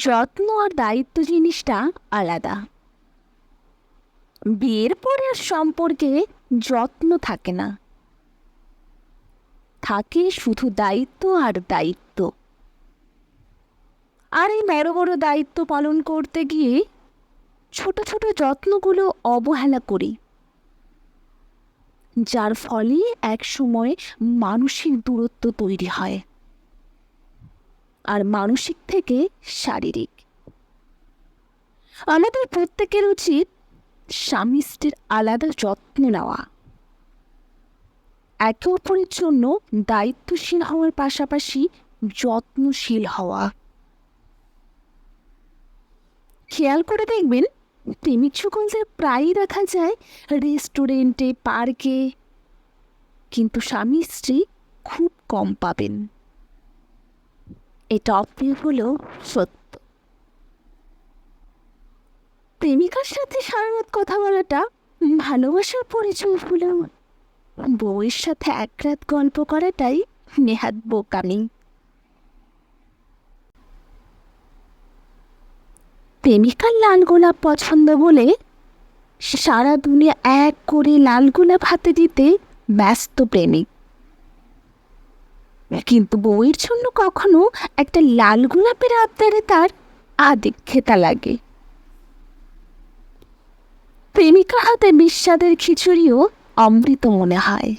যত্ন আর দায়িত্ব জিনিসটা আলাদা। বিয়ের পরে আর সম্পর্কে যত্ন থাকে না, থাকে শুধু দায়িত্ব আর দায়িত্ব। আর এই বড় বড় দায়িত্ব পালন করতে গিয়ে ছোট ছোট যত্নগুলো অবহেলা করি, যার ফলে এক সময় মানসিক দূরত্ব তৈরি হয়, আর মানসিক থেকে শারীরিক। আমাদের প্রত্যেকের উচিত স্বামী স্ত্রীর আলাদা যত্ন নেওয়া, একে অপরের জন্য দায়িত্বশীল হওয়ার পাশাপাশি যত্নশীল হওয়া। খেয়াল করে দেখবেন, প্রেমিক সকলদের প্রায়ই দেখা যায় রেস্টুরেন্টে, পার্কে, কিন্তু স্বামী স্ত্রী খুব কম পাবেন। এটা অপ্রিয় হলেও সত্য। প্রেমিকার সাথে সারা রাত কথা বলাটা ভালোবাসার পরিচয় হলেও বউয়ের সাথে এক রাত গল্প করাটাই নেহাত বোকামি। প্রেমিকার লাল গোলাপ পছন্দ বলে সারা দুনিয়া এক করে লাল গোলাপ হাতে দিতে ব্যস্ত প্রেমিক, কিন্তু বউয়ের জন্য কখনো একটা লাল গোলাপের আবদারে তার আদিক্ষেতা লাগে। প্রেমিকার হাতে বিস্বাদের খিচুড়িও অমৃত মনে হয়।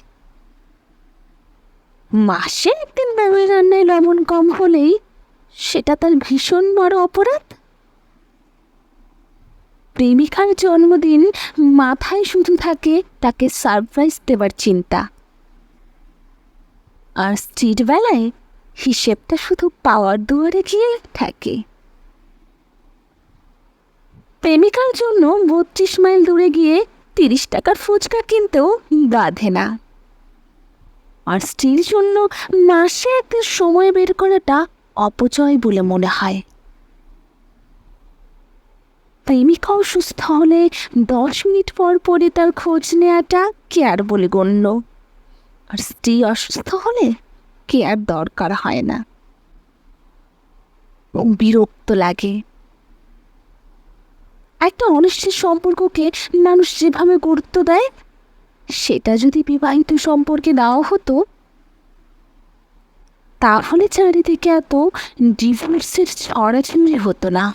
মাসে একদিন বউয়ের রান্নায় লবণ কম হলেই সেটা তার ভীষণ বড় অপরাধ। প্রেমিকার জন্মদিন মাথায় শুধু থাকে তাকে সারপ্রাইজ দেবার চিন্তা, আর স্ত্রীর বেলায় হিসেবটা শুধু পাওয়ার দুয়ারে গিয়ে থাকে। প্রেমিকার জন্য ৩২ মাইল দূরে গিয়ে ৩০ টাকার ফুচকা কিনতেও বাধে না, আর স্ত্রীর জন্য মাসে একদিন সময় বের করাটা অপচয় বলে মনে হয়। প্রেমিকা অসুস্থ হলে ১০ মিনিট পর পরে তার খোঁজ নেওয়াটা কেয়ার বলে গণ্য, আর স্ত্রী অসুস্থ হলে কেয়ার দরকার হয় না, বিরক্ত লাগে। একটা অনিশ্চিত সম্পর্ককে মানুষ যেভাবে গুরুত্ব দেয়, সেটা যদি বিবাহিত সম্পর্কে দেওয়া হতো, তাহলে চারিদিকে এত ডিভোর্সের ছড়াছড়ি হতো না।